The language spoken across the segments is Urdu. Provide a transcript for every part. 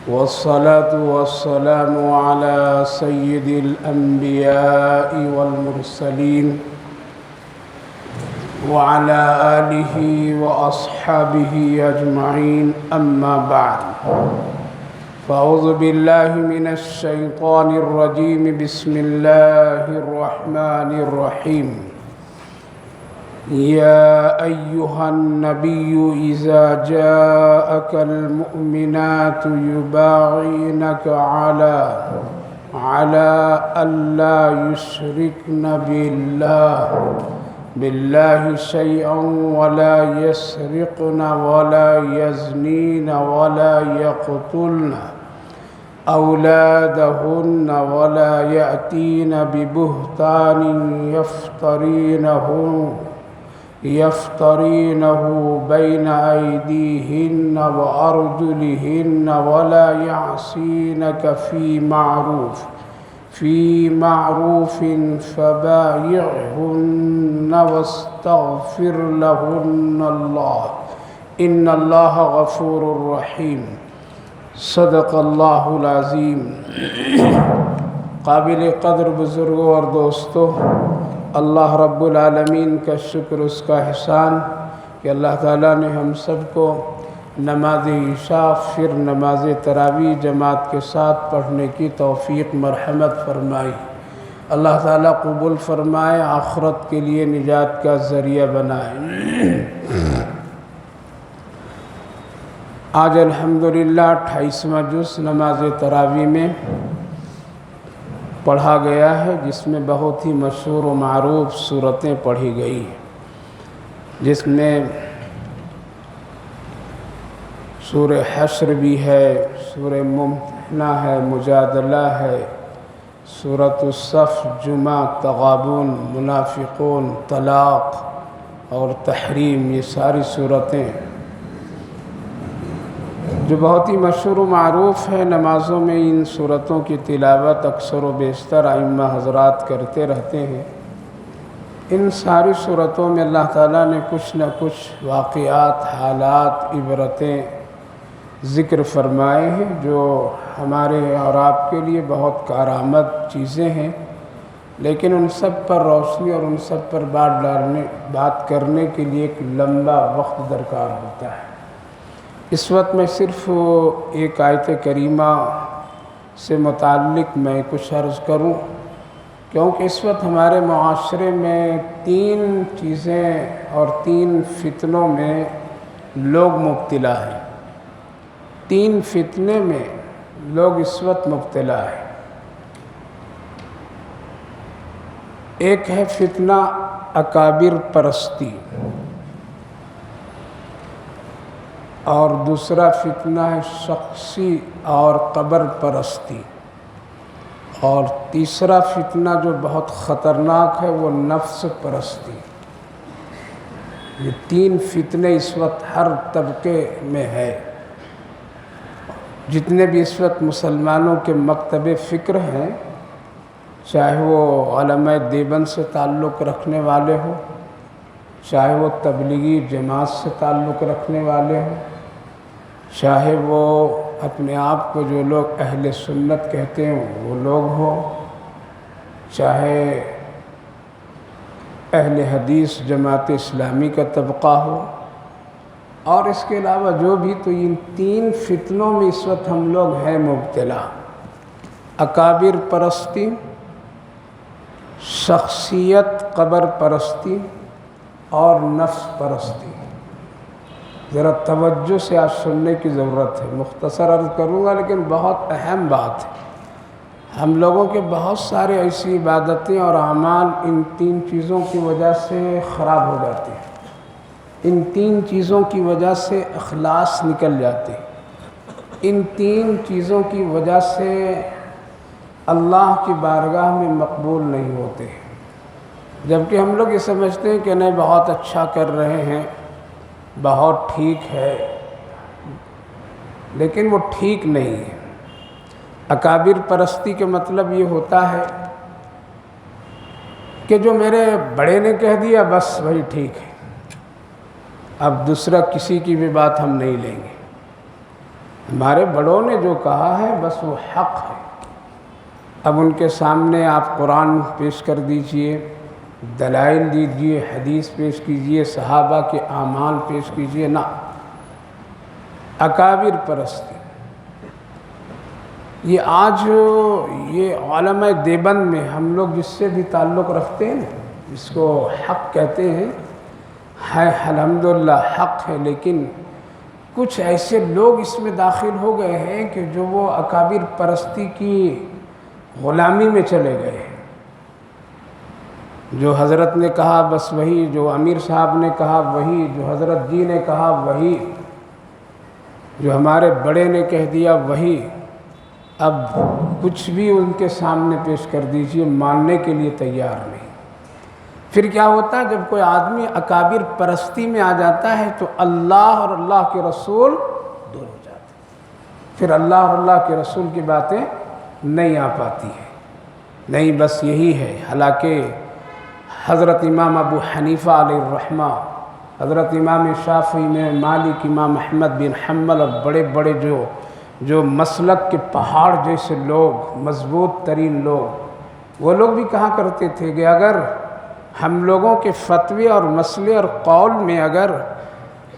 والصلاة والسلام على سيد الأنبياء والمرسلين وعلى آله وأصحابه أجمعين، أما بعد، فأعوذ بالله من الشيطان الرجيم. بسم الله الرحمن الرحيم. يا أيها النبي إذا جاءك المؤمنات يبايعنك على ألا يشركن بالله شيئا ولا يسرقن ولا يزنين ولا يقتلن أولادهن ولا يأتين ببهتان يفترينه بين أيديهن وأرجلهن ولا يعصينك في معروف فبايعهن واستغفر لهن الله إن الله غفور رحيم. صدق اللہ العظیم. قابل قدر بزرگوں اور دوستوں، اللہ رب العالمین کا شکر، اس کا احسان کہ اللہ تعالیٰ نے ہم سب کو نماز عشاء پھر نماز تراویح جماعت کے ساتھ پڑھنے کی توفیق مرحمت فرمائی. اللہ تعالیٰ قبول فرمائے، آخرت کے لیے نجات کا ذریعہ بنائے. آج الحمدللہ 28واں جز نماز تراویح میں پڑھا گیا ہے، جس میں بہت ہی مشہور و معروف صورتیں پڑھی گئی، جس میں سورہ حشر بھی ہے، سورہ ممتحنہ ہے، مجادلہ ہے، سورۃ الصف، جمعہ، تغابن، منافقون، طلاق اور تحریم، یہ ساری صورتیں جو بہت ہی مشہور و معروف ہے. نمازوں میں ان صورتوں کی تلاوت اکثر و بیشتر ائمہ حضرات کرتے رہتے ہیں. ان ساری صورتوں میں اللہ تعالیٰ نے کچھ نہ کچھ واقعات، حالات، عبرتیں ذکر فرمائے ہیں جو ہمارے اور آپ کے لیے بہت کارآمد چیزیں ہیں، لیکن ان سب پر روشنی اور ان سب پر بات کرنے کے لیے ایک لمبا وقت درکار ہوتا ہے. اس وقت میں صرف ایک آیت کریمہ سے متعلق میں کچھ عرض کروں، کیونکہ اس وقت ہمارے معاشرے میں 3 چیزیں اور 3 فتنوں میں لوگ مبتلا ہیں. 3 فتنے میں لوگ اس وقت مبتلا ہیں. ایک ہے فتنہ اکابر پرستی، اور دوسرا فتنہ ہے شخصی اور قبر پرستی، اور تیسرا فتنہ جو بہت خطرناک ہے وہ نفس پرستی. یہ 3 فتنے اس وقت ہر طبقے میں ہے. جتنے بھی اس وقت مسلمانوں کے مکتب فکر ہیں، چاہے وہ علماء دیوبند سے تعلق رکھنے والے ہوں، چاہے وہ تبلیغی جماعت سے تعلق رکھنے والے ہوں، چاہے وہ اپنے آپ کو جو لوگ اہل سنت کہتے ہیں وہ لوگ ہوں، چاہے اہل حدیث جماعت اسلامی کا طبقہ ہو، اور اس کے علاوہ جو بھی، تو ان 3 فتنوں میں اس وقت ہم لوگ ہیں مبتلا. اکابر پرستی، شخصیت قبر پرستی اور نفس پرستی. ذرا توجہ سے آج سننے کی ضرورت ہے. مختصر عرض کروں گا لیکن بہت اہم بات ہے. ہم لوگوں کے بہت سارے ایسی عبادتیں اور اعمال ان 3 چیزوں کی وجہ سے خراب ہو جاتے ہیں. ان 3 چیزوں کی وجہ سے اخلاص نکل جاتے ہیں. ان 3 چیزوں کی وجہ سے اللہ کی بارگاہ میں مقبول نہیں ہوتے. جبکہ ہم لوگ یہ سمجھتے ہیں کہ نہیں بہت اچھا کر رہے ہیں، بہت ٹھیک ہے، لیکن وہ ٹھیک نہیں ہے. اکابر پرستی کا مطلب یہ ہوتا ہے کہ جو میرے بڑے نے کہہ دیا بس وہی ٹھیک ہے، اب دوسرا کسی کی بھی بات ہم نہیں لیں گے. ہمارے بڑوں نے جو کہا ہے بس وہ حق ہے۔ اب ان کے سامنے آپ قرآن پیش کر دیجئے، دلائل دیجئے، حدیث پیش کیجئے، صحابہ کے اعمال پیش کیجئے، نہ، اکابر پرستی۔ یہ آج یہ علماء دیوبند میں ہم لوگ جس سے بھی تعلق رکھتے ہیں، جس کو حق کہتے ہیں، ہے الحمدللہ حق ہے، لیکن کچھ ایسے لوگ اس میں داخل ہو گئے ہیں کہ جو وہ اکابر پرستی کی غلامی میں چلے گئے ہیں۔ جو حضرت نے کہا بس وہی، جو امیر صاحب نے کہا وہی، جو حضرت جی نے کہا وہی، جو ہمارے بڑے نے کہہ دیا وہی، اب کچھ بھی ان کے سامنے پیش کر دیجئے ماننے کے لیے تیار نہیں۔ پھر کیا ہوتا ہے جب کوئی آدمی اکابر پرستی میں آ جاتا ہے تو اللہ اور اللہ کے رسول دور ہو جاتے ہیں، پھر اللہ اور اللہ کے رسول کی باتیں نہیں آ پاتی ہیں، نہیں بس یہی ہے۔ حالانکہ حضرت امام ابو حنیفہ علیہ الرحمہ، حضرت امام شافعی، امام مالک، امام احمد بن حنبل اور بڑے بڑے جو مسلک کے پہاڑ جیسے لوگ، مضبوط ترین لوگ، وہ لوگ بھی کہا کرتے تھے کہ اگر ہم لوگوں کے فتوے اور مسئلے اور قول میں اگر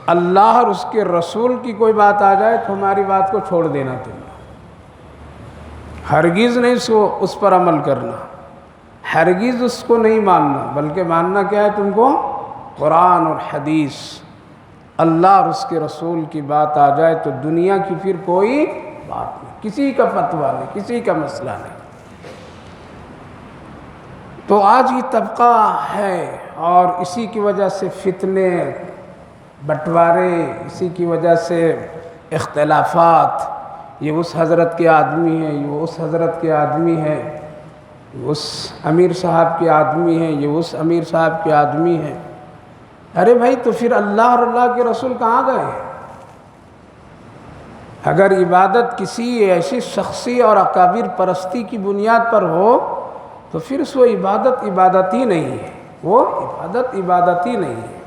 اللہ اور اس کے رسول کی کوئی بات آ جائے تو ہماری بات کو چھوڑ دینا، تم ہرگز نہیں اس پر عمل کرنا، ہرگز اس کو نہیں ماننا، بلکہ ماننا کیا ہے تم کو؟ قرآن اور حدیث۔ اللہ اور اس کے رسول کی بات آ جائے تو دنیا کی پھر کوئی بات نہیں، کسی کا فتویٰ نہیں، کسی کا مسئلہ نہیں۔ تو آج یہ طبقہ ہے اور اسی کی وجہ سے فتنے، بٹوارے، اسی کی وجہ سے اختلافات، یہ اس حضرت کے آدمی ہیں، یہ اس حضرت کے آدمی ہیں، اس امیر صاحب کے آدمی ہیں، یہ اس امیر صاحب کے آدمی ہیں۔ ارے بھائی تو پھر اللہ اور اللہ کے رسول کہاں گئے؟ اگر عبادت کسی ایسی شخصی اور اکابر پرستی کی بنیاد پر ہو تو پھر اس وہ عبادت ہی نہیں ہے، وہ عبادت ہی نہیں ہے۔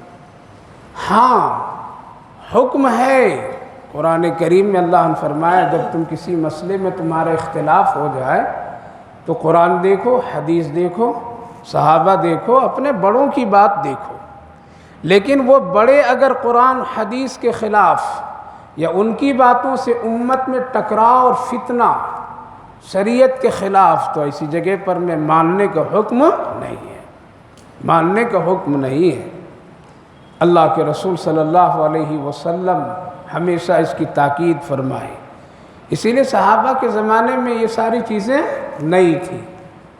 ہاں حکم ہے، قرآن کریم میں اللہ نے فرمایا جب تم کسی مسئلے میں تمہارا اختلاف ہو جائے تو قرآن دیکھو، حدیث دیکھو، صحابہ دیکھو، اپنے بڑوں کی بات دیکھو۔ لیکن وہ بڑے اگر قرآن حدیث کے خلاف یا ان کی باتوں سے امت میں ٹکراؤ اور فتنہ شریعت کے خلاف، تو ایسی جگہ پر میں ماننے کا حکم نہیں ہے، ماننے کا حکم نہیں ہے۔ اللہ کے رسول صلی اللہ علیہ وسلم ہمیشہ اس کی تاکید فرمائے۔ اسی لیے صحابہ کے زمانے میں یہ ساری چیزیں نہیں تھیں،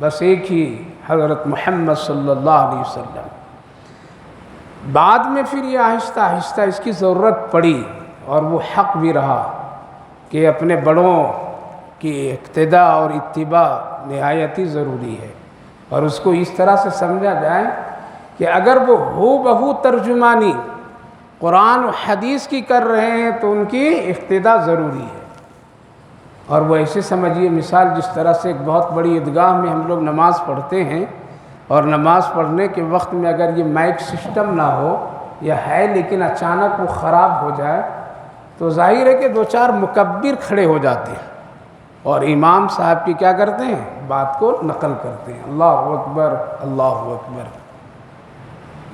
بس ایک ہی حضرت محمد صلی اللہ علیہ وسلم۔ بعد میں پھر یہ آہستہ آہستہ اس کی ضرورت پڑی اور وہ حق بھی رہا کہ اپنے بڑوں کی اقتداء اور اتباع نہایت ہی ضروری ہے، اور اس کو اس طرح سے سمجھا جائے کہ اگر وہ ہو بہو ترجمانی قرآن و حدیث کی کر رہے ہیں تو ان کی اقتداء ضروری ہے۔ اور وہ ایسے سمجھیے، مثال جس طرح سے ایک بہت بڑی عیدگاہ میں ہم لوگ نماز پڑھتے ہیں اور نماز پڑھنے کے وقت میں اگر یہ مائک سسٹم نہ ہو یا ہے لیکن اچانک وہ خراب ہو جائے تو ظاہر ہے کہ دو چار مکبر کھڑے ہو جاتے ہیں اور امام صاحب کی کیا کرتے ہیں؟ بات کو نقل کرتے ہیں، اللہ اکبر، اللہ اکبر۔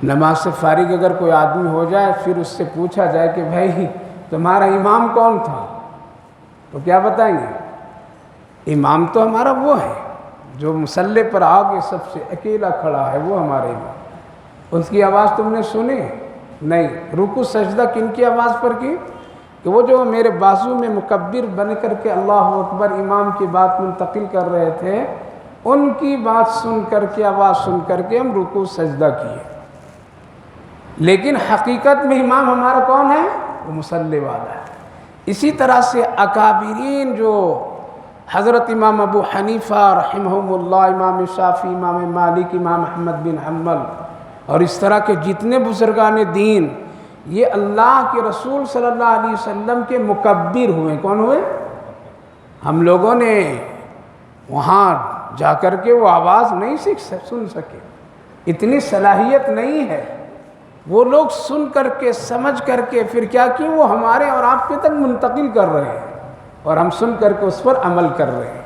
نماز سے فارغ اگر کوئی آدمی ہو جائے، پھر اس سے پوچھا جائے کہ بھائی تمہارا امام کون تھا، تو کیا بتائیں گے؟ امام تو ہمارا وہ ہے جو مصلی پر آگے سب سے اکیلا کھڑا ہے، وہ ہمارے امام۔ اس کی آواز تم نے سنی؟ نہیں۔ رکوع سجدہ کن کی آواز پر کی؟ کہ وہ جو میرے بازو میں مکبر بن کر کے اللہ اکبر امام کی بات منتقل کر رہے تھے، ان کی بات سن کر کے، آواز سن کر کے ہم رکوع سجدہ کیے۔ لیکن حقیقت میں امام ہمارا کون ہے؟ وہ مصلی والا ہے۔ اسی طرح سے اکابرین جو حضرت امام ابو حنیفہ رحمہم اللہ، امام شافعی، امام مالک، امام احمد بن حنبل اور اس طرح کے جتنے بزرگان دین، یہ اللہ کے رسول صلی اللہ علیہ وسلم کے مکبر ہوئے۔ کون ہوئے؟ ہم لوگوں نے وہاں جا کر کے وہ آواز نہیں سن سکے، اتنی صلاحیت نہیں ہے۔ وہ لوگ سن کر کے، سمجھ کر کے پھر کیا کی، وہ ہمارے اور آپ کے تک منتقل کر رہے ہیں۔ اور ہم سن کر کے اس پر عمل کر رہے ہیں.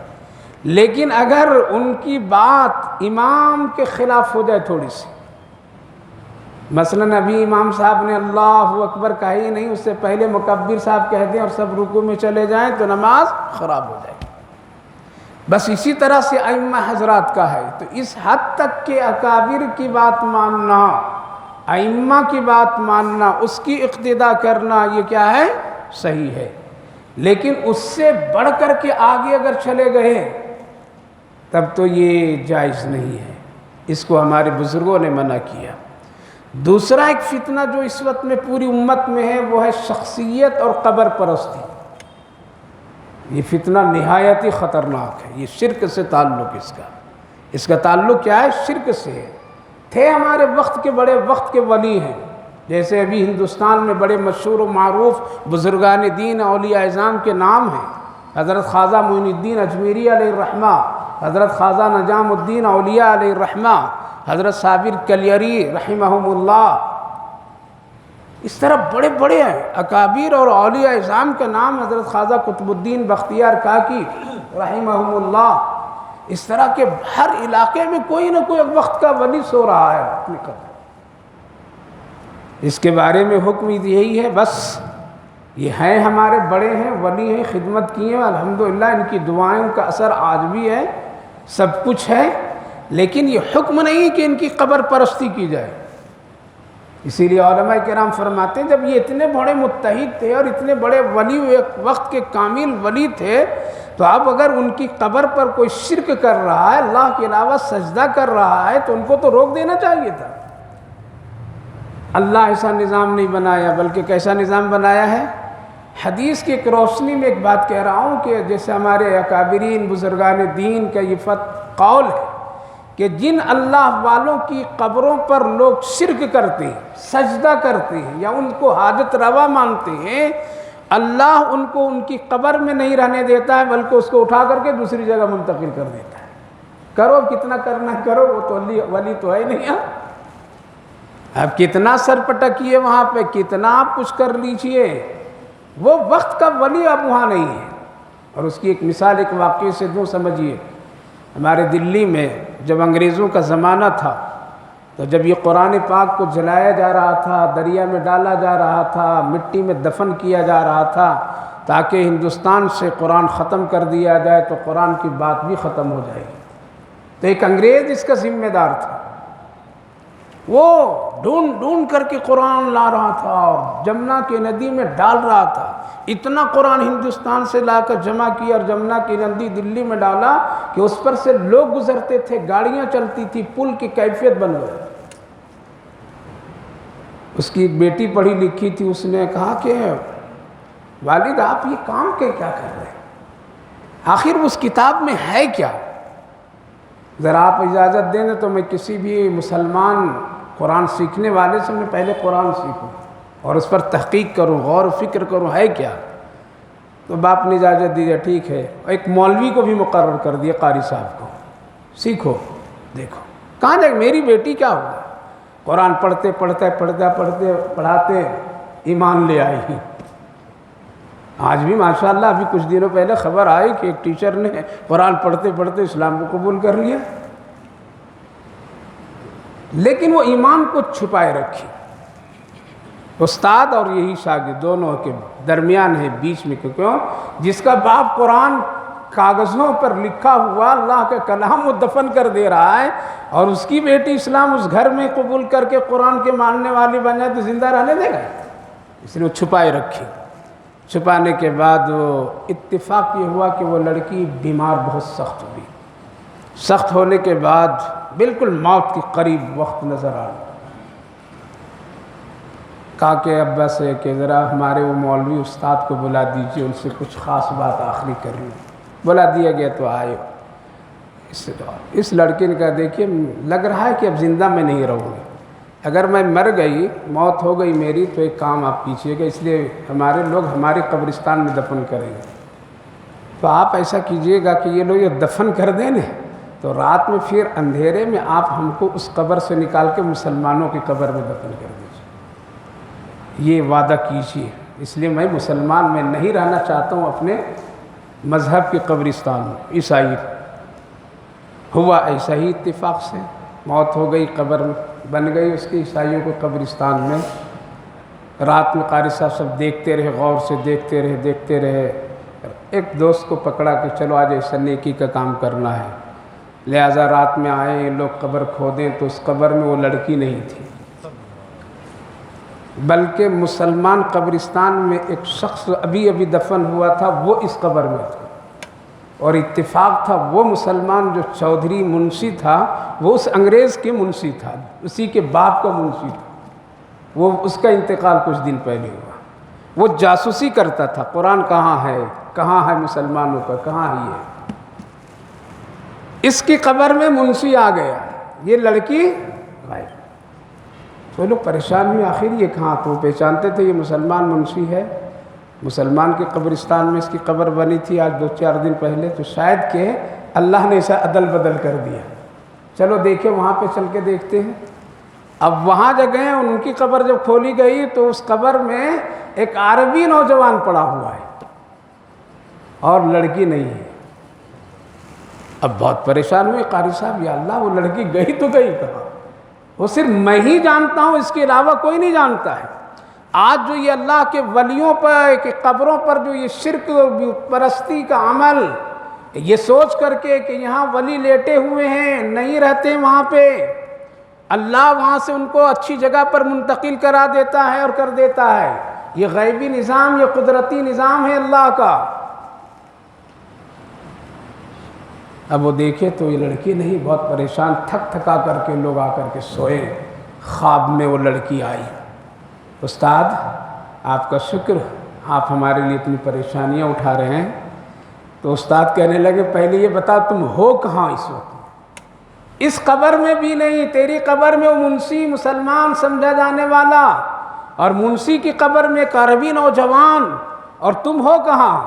لیکن اگر ان کی بات امام کے خلاف ہو جائے تھوڑی سی، مثلا ابھی امام صاحب نے اللہ اکبر کہا ہی نہیں، اس سے پہلے مکبر صاحب کہہ دیں اور سب رکوع میں چلے جائیں تو نماز خراب ہو جائے گی. بس اسی طرح سے ائمہ حضرات کا ہے. تو اس حد تک کہ اکابر کی بات ماننا، ائمہ کی بات ماننا، اس کی اقتداء کرنا، یہ کیا ہے؟ صحیح ہے. لیکن اس سے بڑھ کر کے آگے اگر چلے گئے تب تو یہ جائز نہیں ہے. اس کو ہمارے بزرگوں نے منع کیا. دوسرا ایک فتنہ جو اس وقت میں پوری امت میں ہے وہ ہے شخصیت اور قبر پرستی. یہ فتنہ نہایت ہی خطرناک ہے. یہ شرک سے تعلق اس کا تعلق کیا ہے؟ شرک سے ہے. تھے ہمارے وقت کے بڑے وقت کے ولی ہیں، جیسے ابھی ہندوستان میں بڑے مشہور و معروف بزرگان دین اولیاء اعظام کے نام ہیں. حضرت خواجہ معین الدین اجمیری علیہ الرحمہ، حضرت خواجہ نجام الدین اولیاء علیہ الرحمہ، حضرت صابر کلیری رحمہم اللہ. اس طرح بڑے بڑے ہیں اکابر اور اولیاء اعظام کا نام. حضرت خواجہ قطب الدین بختیار کاکی رحمہم اللہ. اس طرح کے ہر علاقے میں کوئی نہ کوئی وقت کا ولی سو رہا ہے اپنی قبر. اس کے بارے میں حکم یہی ہے، بس یہ ہیں ہمارے بڑے ہیں، ولی ہیں، خدمت کی ہیں الحمدللہ، ان کی دعائیں کا اثر آج بھی ہے، سب کچھ ہے. لیکن یہ حکم نہیں کہ ان کی قبر پرستی کی جائے. اسی لیے علماء کرام فرماتے ہیں جب یہ اتنے بڑے متحد تھے اور اتنے بڑے ولی، ایک وقت کے کامل ولی تھے، تو اب اگر ان کی قبر پر کوئی شرک کر رہا ہے، اللہ کے علاوہ سجدہ کر رہا ہے، تو ان کو تو روک دینا چاہیے تھا. اللہ ایسا نظام نہیں بنایا، بلکہ کیسا نظام بنایا ہے؟ حدیث کی ایک روشنی میں ایک بات کہہ رہا ہوں کہ جیسے ہمارے اکابرین بزرگان دین کا یہ قول ہے کہ جن اللہ والوں کی قبروں پر لوگ شرک کرتے ہیں، سجدہ کرتے ہیں یا ان کو حاجت روا مانتے ہیں، اللہ ان کو ان کی قبر میں نہیں رہنے دیتا ہے، بلکہ اس کو اٹھا کر کے دوسری جگہ منتقل کر دیتا ہے. کرو کتنا کرنا کرو، وہ تو ولی تو ہے نہیں. اب کتنا سر پٹکیے وہاں پہ، کتنا آپ کچھ کر لیجئے، وہ وقت کا ولی اب وہاں نہیں ہے. اور اس کی ایک مثال ایک واقعے سے دوں سمجھیے. ہمارے دلی میں جب انگریزوں کا زمانہ تھا تو جب یہ قرآن پاک کو جلایا جا رہا تھا، دریا میں ڈالا جا رہا تھا، مٹی میں دفن کیا جا رہا تھا تاکہ ہندوستان سے قرآن ختم کر دیا جائے تو قرآن کی بات بھی ختم ہو جائے گی، تو ایک انگریز اس کا ذمہ دار تھا. وہ ڈھونڈ ڈھونڈ کر کے قرآن لا رہا تھا اور جمنا کی ندی میں ڈال رہا تھا. اتنا قرآن ہندوستان سے لا کر جمع کیا اور جمنا کی ندی دلی میں ڈالا کہ اس پر سے لوگ گزرتے تھے، گاڑیاں چلتی تھی، پل کی کیفیت بن گئی. اس کی ایک بیٹی پڑھی لکھی تھی، اس نے کہا کہ والد آپ یہ کام کیا کر رہے ہیں؟ آخر اس کتاب میں ہے کیا؟ ذرا آپ اجازت دیں تو میں کسی بھی مسلمان قرآن سیکھنے والے سے میں پہلے قرآن سیکھوں اور اس پر تحقیق کروں، غور و فکر کروں ہے کیا. تو باپ نے اجازت دی، ٹھیک ہے. ایک مولوی کو بھی مقرر کر دیا، قاری صاحب کو، سیکھو دیکھو. کہاں جائے میری بیٹی کیا ہوگا؟ قرآن پڑھاتے ایمان لے آئی. آج بھی ماشاءاللہ ابھی کچھ دنوں پہلے خبر آئی کہ ایک ٹیچر نے قرآن پڑھتے پڑھتے اسلام کو قبول کر لیا. لیکن وہ ایمان کو چھپائے رکھی. استاد اور یہی شاگرد دونوں کے درمیان ہے، بیچ میں. کیوں؟ جس کا باپ قرآن کاغذوں پر لکھا ہوا اللہ کا کلام وہ دفن کر دے رہا ہے اور اس کی بیٹی اسلام اس گھر میں قبول کر کے قرآن کے ماننے والی بن جائے تو زندہ رہنے دے گا؟ اس لیے وہ چھپائے رکھی. چھپانے کے بعد وہ اتفاق یہ ہوا کہ وہ لڑکی بیمار بہت سخت ہوئی. سخت ہونے کے بعد بالکل موت کے قریب وقت نظر آ رہا. کہا کہ ابا سے کہ ذرا ہمارے وہ مولوی استاد کو بلا دیجئے، ان سے کچھ خاص بات آخری کر لوں. بلا دیا گیا تو آئے. اس لڑکے نے کہا دیکھیے لگ رہا ہے کہ اب زندہ میں نہیں رہوں گی، اگر میں مر گئی، موت ہو گئی میری، تو ایک کام آپ کیجیے گا، اس لیے ہمارے لوگ ہمارے قبرستان میں دفن کریں گے. تو آپ ایسا کیجیے گا کہ یہ لوگ یہ دفن کر دیں نا، تو رات میں پھر اندھیرے میں آپ ہم کو اس قبر سے نکال کے مسلمانوں کی قبر میں دفن کر دیجیے. یہ وعدہ کیجیے. اس لیے میں مسلمان میں نہیں رہنا چاہتا ہوں اپنے مذہب کے قبرستان میں عیسائی ہوا ایسا ہی اتفاق سے موت ہو گئی، قبر بن گئی اس کی عیسائیوں کو قبرستان میں۔ رات میں قاری صاحب سب دیکھتے رہے، غور سے دیکھتے رہے۔ ایک دوست کو پکڑا کہ چلو آج ایسا نیکی کا کام کرنا ہے، لہٰذا رات میں آئے لوگ قبر کھودیں تو اس قبر میں وہ لڑکی نہیں تھی، بلکہ مسلمان قبرستان میں ایک شخص ابھی دفن ہوا تھا، وہ اس قبر میں تھا، اور اتفاق تھا وہ مسلمان جو چودھری منشی تھا وہ اس انگریز کے منشی تھا، اسی کے باپ کا منشی تھا، وہ اس کا انتقال کچھ دن پہلے ہوا۔ وہ جاسوسی کرتا تھا، قرآن کہاں ہے مسلمانوں کا، کہاں ہے یہ۔ اس کی قبر میں منشی آ گیا، یہ لڑکی غائب۔ تو لوگ پریشان ہوئے، آخر یہ کہاں؟ تو پہچانتے تھے یہ مسلمان منشی ہے، مسلمان کے قبرستان میں اس کی قبر بنی تھی آج 2-4 دن پہلے، تو شاید کہ اللہ نے اسے عدل بدل کر دیا، چلو دیکھیں وہاں پہ چل کے دیکھتے ہیں۔ اب وہاں جب گئے، ان کی قبر جب کھولی گئی تو اس قبر میں ایک عربی نوجوان پڑا ہوا ہے اور لڑکی نہیں ہے۔ اب بہت پریشان ہوئے قاری صاحب، یا اللہ وہ لڑکی گئی تو گئی کہاں؟ وہ صرف میں ہی جانتا ہوں، اس کے علاوہ کوئی نہیں جانتا ہے۔ آج جو یہ اللہ کے ولیوں پر کہ قبروں پر جو یہ شرک پرستی کا عمل، یہ سوچ کر کے کہ یہاں ولی لیٹے ہوئے ہیں، نہیں رہتے وہاں پہ، اللہ وہاں سے ان کو اچھی جگہ پر منتقل کرا دیتا ہے اور کر دیتا ہے، یہ غیبی نظام، یہ قدرتی نظام ہے اللہ کا۔ اب وہ دیکھے تو یہ لڑکی نہیں، بہت پریشان، تھکا کر کے لوگ آ کر کے سوئے، خواب میں وہ لڑکی آئی۔ استاد آپ کا شکر، آپ ہمارے لیے اتنی پریشانیاں اٹھا رہے ہیں۔ تو استاد کہنے لگے پہلے یہ بتا تم ہو کہاں اس وقت؟ اس قبر میں بھی نہیں، تیری قبر میں وہ منشی مسلمان سمجھا جانے والا، اور منشی کی قبر میں ایک عربی نوجوان، اور تم ہو کہاں؟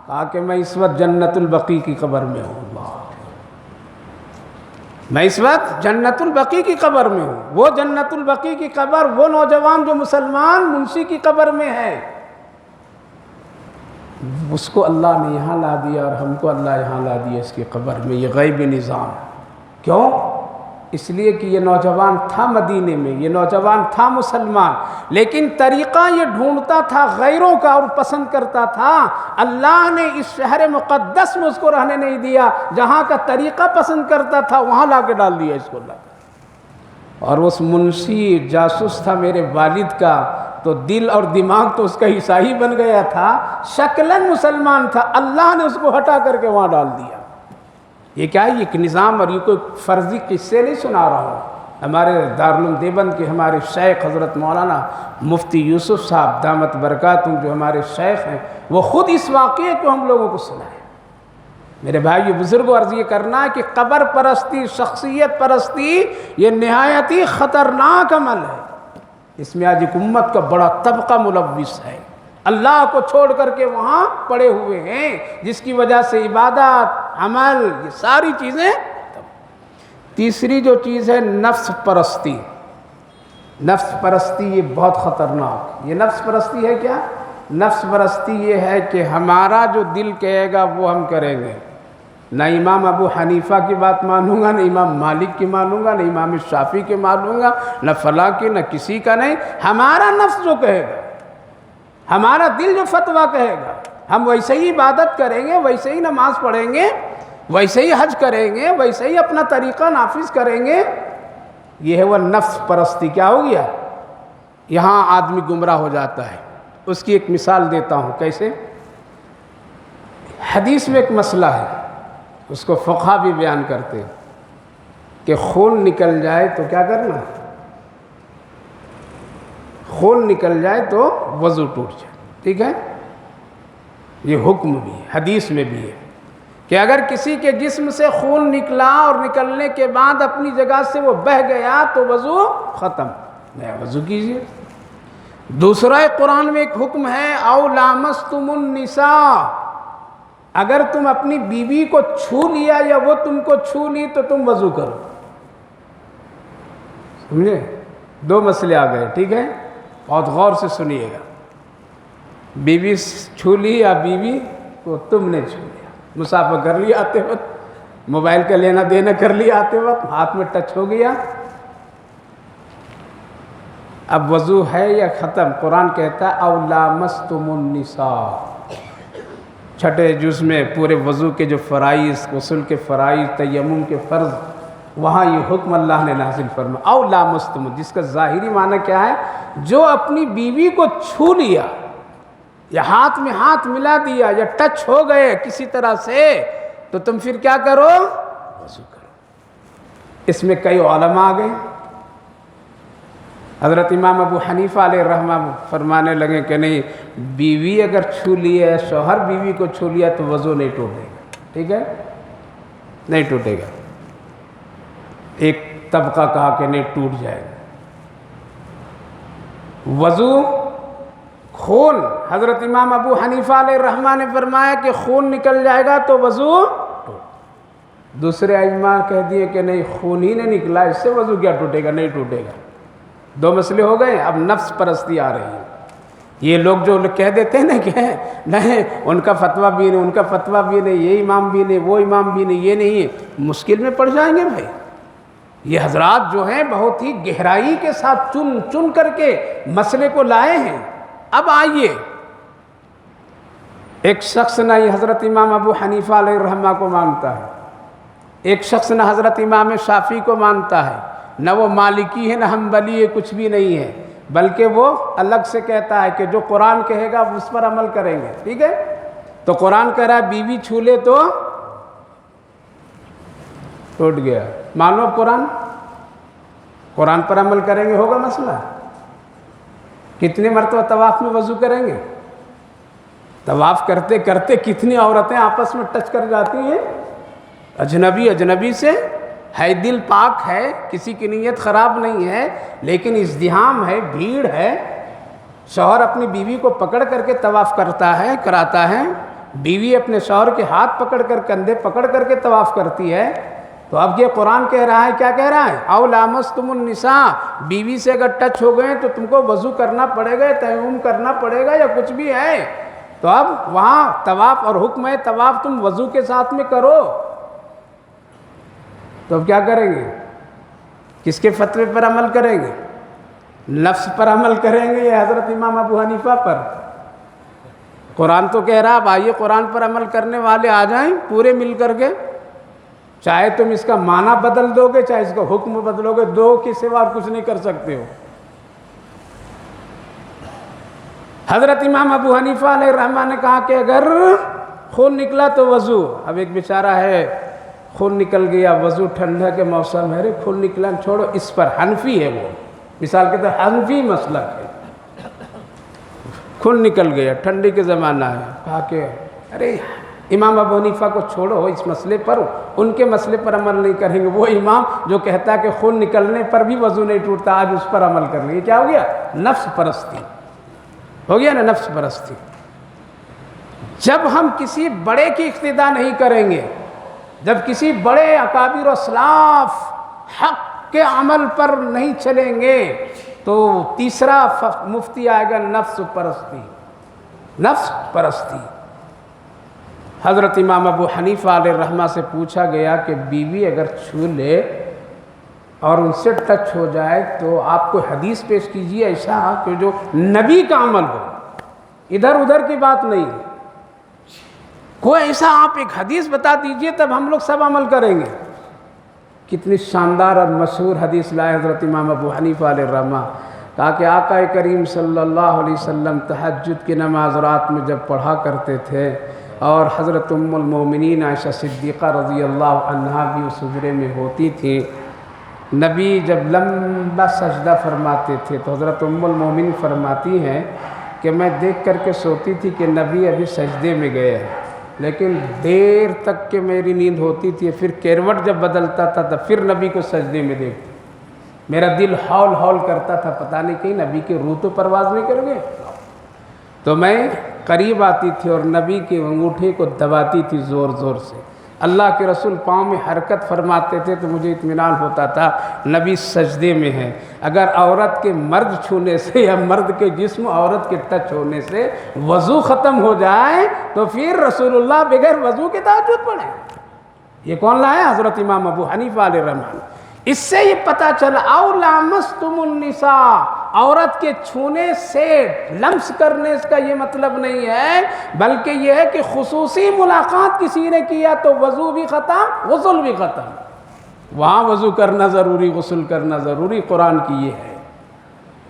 کہا کہ میں اس وقت جنت البقیع کی قبر میں ہوں، میں اس وقت جنت البقیع کی قبر میں ہوں۔ وہ جنت البقیع کی قبر، وہ نوجوان جو مسلمان منشی کی قبر میں ہے، اس کو اللہ نے یہاں لا دیا اور ہم کو اللہ یہاں لا دیا اس کی قبر میں۔ یہ غیبی نظام کیوں؟ اس لیے کہ یہ نوجوان تھا مدینے میں، یہ نوجوان تھا مسلمان، لیکن طریقہ یہ ڈھونڈتا تھا غیروں کا اور پسند کرتا تھا۔ اللہ نے اس شہر مقدس میں اس کو رہنے نہیں دیا، جہاں کا طریقہ پسند کرتا تھا وہاں لا کے ڈال دیا اس کو اللہ کا۔ اور اس منشی جاسوس تھا میرے والد کا، تو دل اور دماغ تو اس کا عیسائی بن گیا تھا، شکلاً مسلمان تھا، اللہ نے اس کو ہٹا کر کے وہاں ڈال دیا۔ یہ کیا ہے؟ یہ ایک نظام، اور یہ کوئی فرضی قصے نہیں سنا رہا ہوں۔ ہمارے دارالعلوم دیوبند کے ہمارے شیخ حضرت مولانا مفتی یوسف صاحب دامت برکاتہم جو ہمارے شیخ ہیں، وہ خود اس واقعے کو ہم لوگوں کو سنائے۔ میرے بھائی بزرگوں، عرض یہ کرنا ہے کہ قبر پرستی، شخصیت پرستی، یہ نہایت ہی خطرناک عمل ہے۔ اس میں آج ایک امت کا بڑا طبقہ ملوث ہے، اللہ کو چھوڑ کر کے وہاں پڑے ہوئے ہیں، جس کی وجہ سے عبادت، عمل، یہ ساری چیزیں۔ تیسری جو چیز ہے نفس پرستی۔ نفس پرستی یہ بہت خطرناک، یہ نفس پرستی ہے کیا؟ نفس پرستی یہ ہے کہ ہمارا جو دل کہے گا وہ ہم کریں گے، نہ امام ابو حنیفہ کی بات مانوں گا، نہ امام مالک کی مانوں گا، نہ امام شافعی کی مانوں گا، نہ فلاں کی، نہ کسی کا نہیں، ہمارا نفس جو کہے گا، ہمارا دل جو فتویٰ کہے گا، ہم ویسے ہی عبادت کریں گے، ویسے ہی نماز پڑھیں گے، ویسے ہی حج کریں گے، ویسے ہی اپنا طریقہ نافذ کریں گے۔ یہ ہے وہ نفس پرستی۔ کیا ہو گیا؟ یہاں آدمی گمراہ ہو جاتا ہے۔ اس کی ایک مثال دیتا ہوں، کیسے؟ حدیث میں ایک مسئلہ ہے، اس کو فقہا بھی بیان کرتے ہیں کہ خون نکل جائے تو کیا کرنا؟ خون نکل جائے تو وضو ٹوٹ جائے، ٹھیک ہے؟ یہ حکم بھی ہے، حدیث میں بھی ہے کہ اگر کسی کے جسم سے خون نکلا اور نکلنے کے بعد اپنی جگہ سے وہ بہہ گیا تو وضو ختم، نیا وضو کیجیے۔ دوسرا قرآن میں ایک حکم ہے، او لامستم النساء، اگر تم اپنی بیوی کو چھو لیا یا وہ تم کو چھو لی تو تم وضو کرو۔ سمجھے؟ دو مسئلے آ گئے، ٹھیک ہے؟ بہت غور سے سنیے گا۔ بیوی چھو لی یا بیوی کو تم نے چھو لیا. مسافہ کر لیا آتے وقت, موبائل کا لینا دینا کر لیا آتے وقت, ہاتھ میں ٹچ ہو گیا. اب وضو ہے یا ختم؟ قرآن کہتا ہے او لامستم النساء. چھٹے جز میں پورے وضو کے جو فرائض, غسل کے فرائض, تیمم کے فرض, وہاں یہ حکم اللہ نے نازل فرمایا او لامستم, جس کا ظاہری معنی کیا ہے؟ جو اپنی بیوی کو چھو لیا یا ہاتھ میں ہاتھ ملا دیا یا ٹچ ہو گئے کسی طرح سے, تو تم پھر کیا کرو؟ وضو کرو. اس میں کئی علماء آ گئے. حضرت امام ابو حنیفہ علیہ الرحمہ فرمانے لگے کہ نہیں, بیوی اگر چھو لی ہے, شوہر بیوی کو چھو لیا تو وضو نہیں ٹوٹے گا. ٹھیک ہے, نہیں ٹوٹے گا. ایک طبقہ کہا کہ نہیں, ٹوٹ جائے گا. وضو خون, حضرت امام ابو حنیفہ علیہ الرحمہ نے فرمایا کہ خون نکل جائے گا تو وضو. دوسرے ائمہ کہہ دیے کہ نہیں, خون ہی نہیں نکلا, اس سے وضو کیا ٹوٹے گا؟ نہیں ٹوٹے گا. دو مسئلے ہو گئے. اب نفس پرستی آ رہی ہے. یہ لوگ جو کہہ دیتے ہیں نا کہ نہیں ان کا فتویٰ بھی نہیں, ان کا فتویٰ بھی نہیں, یہ امام بھی نہیں, وہ امام بھی نہیں, یہ نہیں ہے, مشکل میں پڑ جائیں گے بھائی. یہ حضرات جو ہیں بہت ہی گہرائی کے ساتھ چن چن کر کے مسئلے کو لائے ہیں. اب آئیے, ایک شخص نہ یہ حضرت امام ابو حنیفہ علیہ الرحمہ کو مانتا ہے, ایک شخص نہ حضرت امام شافعی کو مانتا ہے, نہ وہ مالکی ہے نہ حنبلی ہے, کچھ بھی نہیں ہے, بلکہ وہ الگ سے کہتا ہے کہ جو قرآن کہے گا اس پر عمل کریں گے. ٹھیک ہے, تو قرآن کہہ رہا ہے بیوی چھو لے تو ٹوٹ گیا. مانو قرآن پر عمل کریں گے, ہوگا مسئلہ. کتنے مرتبہ طواف میں وضو کریں گے؟ طواف کرتے کرتے کتنی عورتیں آپس میں ٹچ کر جاتی ہیں, اجنبی سے ہے, دل پاک ہے, کسی کی نیت خراب نہیں ہے, لیکن ازدحام ہے, بھیڑ ہے. شوہر اپنی بیوی کو پکڑ کر کے طواف کراتا ہے, بیوی اپنے شوہر کے ہاتھ پکڑ کر, کندھے پکڑ کر کے طواف کرتی ہے. تو اب یہ قرآن کہہ رہا ہے, کیا کہہ رہا ہے؟ او لامستم النساء, بیوی سے اگر ٹچ ہو گئے تو تم کو وضو کرنا پڑے گا, تیمم کرنا پڑے گا, یا کچھ بھی ہے. تو اب وہاں طواف اور حکم ہے طواف تم وضو کے ساتھ میں کرو. تو اب کیا کریں گے؟ کس کے فتوے پر عمل کریں گے؟ نفس پر عمل کریں گے یا حضرت امام ابو حنیفہ پر؟ قرآن تو کہہ رہا, اب آئیے قرآن پر عمل کرنے والے آ جائیں پورے مل کر کے. چاہے تم اس کا معنی بدل دو گے, چاہے اس کا حکم بدلو گے, دو کے سوا اور کچھ نہیں کر سکتے ہو. حضرت امام ابو حنیفہ علیہ الرحمہ نے کہا کہ اگر خون نکلا تو وضو. اب ایک بیچارہ ہے, خون نکل گیا, وضو ٹھنڈا کے موسم ہے, خون نکلا, چھوڑو اس پر. حنفی ہے وہ, مثال کے طور حنفی مسلک ہے. خون نکل گیا, ٹھنڈی کے زمانہ ہے, کہا کہ ارے امام ابو حنیفہ کو چھوڑو اس مسئلے پر, ان کے مسئلے پر عمل نہیں کریں گے. وہ امام جو کہتا ہے کہ خون نکلنے پر بھی وضو نہیں ٹوٹتا, آج اس پر عمل کر لیں گے. کیا ہو گیا؟ نفس پرستی ہو گیا نا, نفس پرستی. جب ہم کسی بڑے کی اقتداء نہیں کریں گے, جب کسی بڑے اکابر و اسلاف حق کے عمل پر نہیں چلیں گے, تو تیسرا مفتی آئے گا نفس پرستی. نفس پرستی. حضرت امام ابو حنیفہ علیہ الرحمہ سے پوچھا گیا کہ بیوی اگر چھو لے اور ان سے ٹچ ہو جائے تو آپ کو حدیث پیش کیجیے ایسا کہ جو نبی کا عمل ہو, ادھر ادھر کی بات نہیں. کوئی ایسا آپ ایک حدیث بتا دیجئے, تب ہم لوگ سب عمل کریں گے. کتنی شاندار اور مشہور حدیث لائے حضرت امام ابو حنیفہ علیہ الرحمہ. کہا کہ آقا کریم صلی اللہ علیہ وسلم تہجد کی نماز رات میں جب پڑھا کرتے تھے, اور حضرت ام المومنین عائشہ صدیقہ رضی اللہ عنہا بھی اس حجرے میں ہوتی تھیں. نبی جب لمبا سجدہ فرماتے تھے تو حضرت ام المومنین فرماتی ہیں کہ میں دیکھ کر کے سوتی تھی کہ نبی ابھی سجدے میں گئے ہیں, لیکن دیر تک کہ میری نیند ہوتی تھی. پھر کروٹ جب بدلتا تھا تو پھر نبی کو سجدے میں دیکھتی. میرا دل ہول ہول کرتا تھا, پتہ نہیں کہیں نبی کی روح تو پرواز نہیں کر گئے. تو میں قریب آتی تھی اور نبی کے انگوٹھے کو دباتی تھی زور زور سے, اللہ کے رسول پاؤں میں حرکت فرماتے تھے تو مجھے اطمینان ہوتا تھا نبی سجدے میں ہیں۔ اگر عورت کے مرد چھونے سے یا مرد کے جسم عورت کے ٹچ ہونے سے وضو ختم ہو جائے تو پھر رسول اللہ بغیر وضو کے تہجد پڑھیں۔ یہ کون لایا؟ حضرت امام ابو حنیفہ علیہ الرحمۃ۔ اس سے یہ پتہ چلا او لامستم النساء، عورت کے چھونے سے لمس کرنے کا یہ مطلب نہیں ہے، بلکہ یہ ہے کہ خصوصی ملاقات کسی نے کیا تو وضو بھی ختم، غسل بھی ختم۔ وہاں وضو کرنا ضروری، غسل کرنا ضروری، قرآن کی یہ ہے۔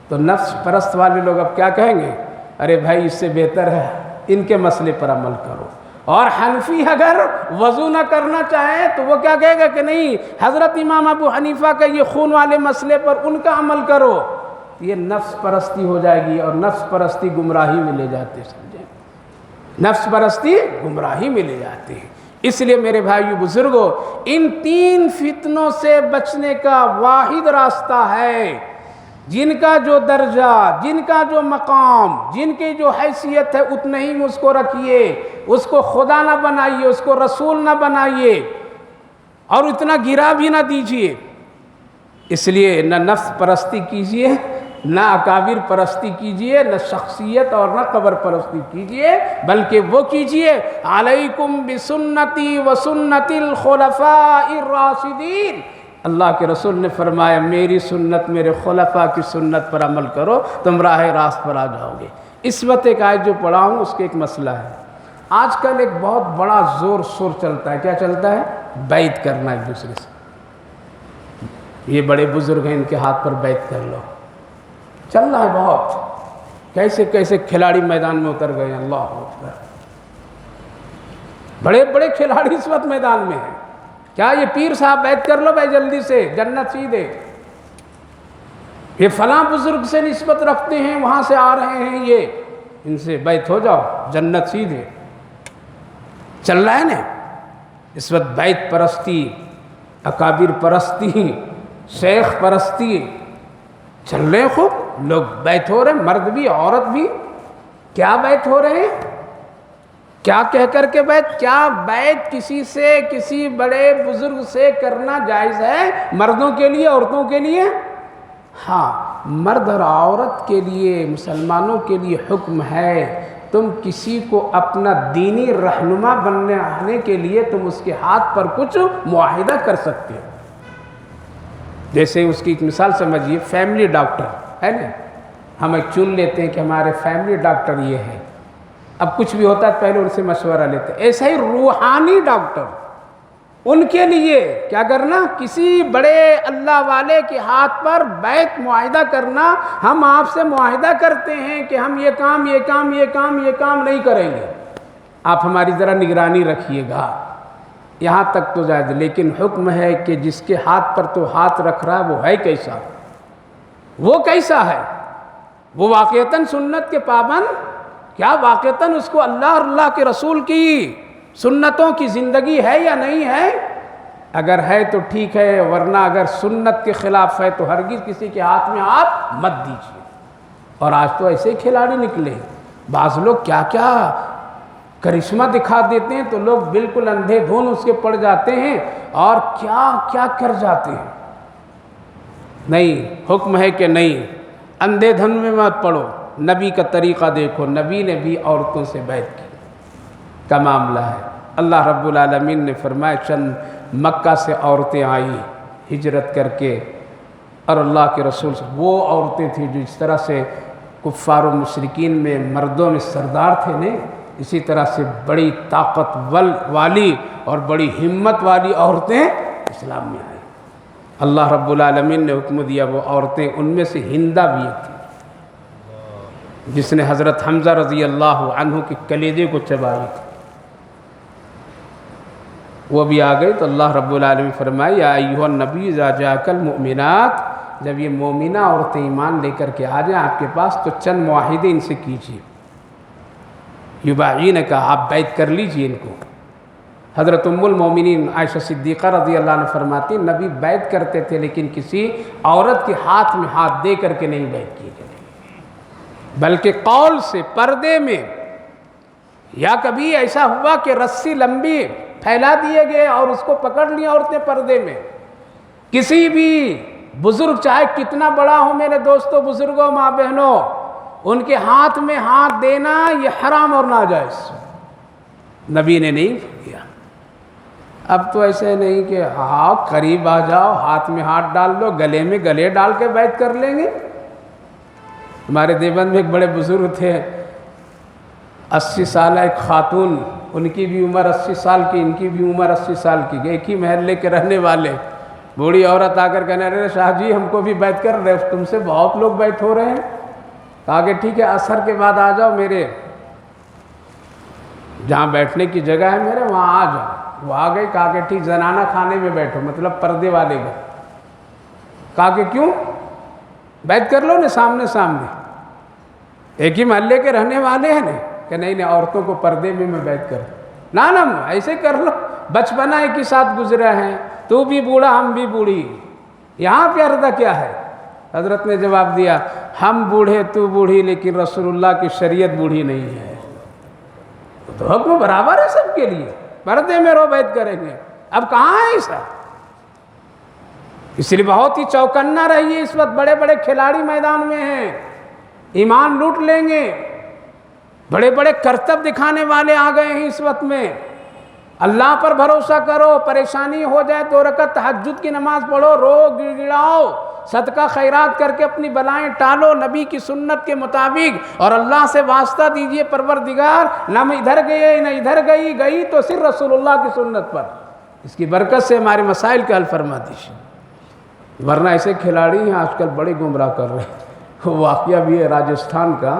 تو نفس پرست والے لوگ اب کیا کہیں گے؟ ارے بھائی اس سے بہتر ہے ان کے مسئلے پر عمل کرو۔ اور حنفی اگر وضو نہ کرنا چاہے تو وہ کیا کہے گا کہ نہیں، حضرت امام ابو حنیفہ کا یہ خون والے مسئلے پر ان کا عمل کرو۔ یہ نفس پرستی ہو جائے گی، اور نفس پرستی گمراہی میں لے جاتے، سمجھیں، نفس پرستی گمراہی میں لے جاتے ہیں۔ اس لیے میرے بھائیو بزرگوں، ان تین فتنوں سے بچنے کا واحد راستہ ہے۔ جن کا جو درجہ، جن کا جو مقام، جن کی جو حیثیت ہے اتنے ہی اس کو رکھیے، اس کو خدا نہ بنائیے، اس کو رسول نہ بنائیے، اور اتنا گرا بھی نہ دیجیے۔ اس لیے نہ نفس پرستی کیجیے، نہ اکابر پرستی کیجیے، نہ شخصیت اور نہ قبر پرستی کیجیے، بلکہ وہ کیجیے علیکم بسنتی وسنت الخلفاء الراشدین۔ اللہ کے رسول نے فرمایا میری سنت، میرے خلفاء کی سنت پر عمل کرو، تم راہ راست پر آ جاؤ گے۔ اس وقت ایک آیت جو پڑھا ہوں اس کے ایک مسئلہ ہے۔ آج کل ایک بہت بڑا زور شور چلتا ہے، کیا چلتا ہے؟ بیعت کرنا ایک دوسرے سے۔ یہ بڑے بزرگ ہیں، ان کے ہاتھ پر بیعت کر لو، چل رہا ہے بہت۔ کیسے کیسے کھلاڑی میدان میں اتر گئے ہیں، اللہ اکبر، بڑے بڑے کھلاڑی اس وقت میدان میں ہیں۔ کیا یہ پیر صاحب بیعت کر لو بھائی جلدی سے، جنت سیدھے، یہ فلاں بزرگ سے نسبت رکھتے ہیں، وہاں سے آ رہے ہیں، یہ ان سے بیعت ہو جاؤ، جنت سیدھے، چل رہا ہے نا اس وقت بیعت پرستی، اکابر پرستی، شیخ پرستی چل رہے ہیں خوب، لوگ بیعت ہو رہے ہیں، مرد بھی عورت بھی۔ کیا بیعت ہو رہے ہیں؟ کیا کہہ کر کے بیعت؟ کیا بیعت کسی سے، کسی بڑے بزرگ سے کرنا جائز ہے مردوں کے لیے، عورتوں کے لیے؟ ہاں، مرد اور عورت کے لیے، مسلمانوں کے لیے حکم ہے، تم کسی کو اپنا دینی رہنما بننے کے لیے تم اس کے ہاتھ پر کچھ معاہدہ کر سکتے ہو۔ جیسے اس کی ایک مثال سمجھیے، فیملی ڈاکٹر ہے نا، ہم ایک چن لیتے ہیں کہ ہمارے فیملی ڈاکٹر یہ ہے، اب کچھ بھی ہوتا ہے پہلے ان سے مشورہ لیتے ہیں۔ ایسا ہی روحانی ڈاکٹر، ان کے لیے کیا کرنا؟ کسی بڑے اللہ والے کے ہاتھ پر بیعت معاہدہ کرنا، ہم آپ سے معاہدہ کرتے ہیں کہ ہم یہ کام یہ کام یہ کام یہ کام نہیں کریں گے، آپ ہماری ذرا نگرانی رکھیے گا، یہاں تک تو جائز۔ لیکن حکم ہے کہ جس کے ہاتھ پر تو ہاتھ رکھ رہا ہے وہ ہے کیسا، وہ کیسا ہے، وہ واقعتاً سنت کے پابند، کیا واقعتاً اس کو اللہ اور اللہ کے رسول کی سنتوں کی زندگی ہے یا نہیں ہے؟ اگر ہے تو ٹھیک ہے، ورنہ اگر سنت کے خلاف ہے تو ہرگز کسی کے ہاتھ میں آپ مت دیجیے۔ اور آج تو ایسے ہی کھلاڑی نکلے، بعض لوگ کیا کیا کرشمہ دکھا دیتے ہیں تو لوگ بالکل اندھے دھن اس کے پڑ جاتے ہیں اور کیا کیا کر جاتے ہیں۔ نہیں، حکم ہے کہ نہیں، اندھے دھن میں مت پڑو، نبی کا طریقہ دیکھو، نبی نے بھی عورتوں سے بیعت کی کا معاملہ ہے۔ اللہ رب العالمین نے فرمایا چند مکہ سے عورتیں آئیں ہجرت کر کے، اور اللہ کے رسول سے وہ عورتیں تھیں جو اس طرح سے کفار و مشرکین میں مردوں میں سردار تھے نا، اسی طرح سے بڑی طاقت والی اور بڑی ہمت والی عورتیں اسلام میں آئیں۔ اللہ رب العالمین نے حکم دیا، وہ عورتیں ان میں سے ہندہ بھی ایک تھی جس نے حضرت حمزہ رضی اللہ عنہ کے کلیجے کو چبائی تھی، وہ بھی آ گئی۔ تو اللہ رب العالمین فرمایا یا ایھا النبی اذا جاءک المؤمنات، جب یہ مومنہ عورتیں ایمان لے کر کے آ جائیں آپ کے پاس تو چند معاہدے ان سے کیجیے، یبایعنک، آپ بیعت کر لیجیے ان کو۔ حضرت ام المومنین عائشہ صدیقہ رضی اللہ عنہ فرماتی نبی بیعت کرتے تھے لیکن کسی عورت کے ہاتھ میں ہاتھ دے کر کے نہیں بیعت کی گئی، بلکہ قول سے، پردے میں یا کبھی ایسا ہوا کہ رسی لمبی پھیلا دیے گئے اور اس کو پکڑ لیا عورتیں پردے میں؟ کسی بھی بزرگ چاہے کتنا بڑا ہو میرے دوستوں بزرگوں ماں بہنوں، ان کے ہاتھ میں ہاتھ دینا یہ حرام اور ناجائز، نبی نے نہیں کیا۔ اب تو ایسے نہیں کہ ہاں قریب آ جاؤ، ہاتھ میں ہاتھ ڈال دو، گلے میں گلے ڈال کے بیعت کر لیں گے۔ ہمارے دیوبند میں ایک بڑے بزرگ تھے، 80 سال ایک خاتون، ان کی بھی عمر 80 سال کی، ان کی بھی عمر 80 سال کی، ایک ہی محلے کے رہنے والے۔ بوڑھی عورت آ کر کہنے ارے شاہ جی ہم کو بھی بیعت کر رہے، تم سے بہت لوگ بیعت ہو رہے ہیں۔ کہا کہ ٹھیک ہے عصر کے بعد آ جاؤ، میرے جہاں بیٹھنے کی جگہ ہے میرے وہاں آ جاؤ۔ وہ آ گئی، کہا کہ ٹھیک زنانہ خانے میں بیٹھو، مطلب پردے والے گئے۔ کہا کہ کیوں؟ بیعت کر لو نا سامنے سامنے، ایک ہی محلے کے رہنے والے ہیں نا۔ کہ نہیں عورتوں کو پردے میں بیعت کر، نہ ایسے کر لو، بچپنا ایک ہی ساتھ گزرا ہے، تو بھی بوڑھا ہم بھی بوڑھی، یہاں پہ عرضہ کیا ہے؟ حضرت نے جواب دیا ہم بوڑھے تو بوڑھی لیکن رسول اللہ کی شریعت بوڑھی نہیں ہے، تو حکم برابر ہے سب کے لیے، پردے میں رو بیعت کریں گے۔ اب کہاں ہے ایسا؟ اس لیے بہت ہی چوکنا رہیے، اس وقت بڑے بڑے کھلاڑی میدان میں ہیں، ایمان لوٹ لیں گے، بڑے بڑے کرتب دکھانے والے آ گئے ہیں اس وقت میں۔ اللہ پر بھروسہ کرو، پریشانی ہو جائے 2 رکعت تہجد کی نماز پڑھو، رو گڑ گڑاؤ، صدقہ خیرات کر کے اپنی بلائیں ٹالو نبی کی سنت کے مطابق، اور اللہ سے واسطہ دیجئے پروردگار نہ میں ادھر گئے نہ ادھر گئی تو صرف رسول اللہ کی سنت پر، اس کی برکت سے ہمارے مسائل کا حل فرما دیجئے۔ ورنہ ایسے کھلاڑی ہیں آج کل بڑے گمراہ کر رہے ہیں۔ واقعہ بھی ہے راجستھان کا،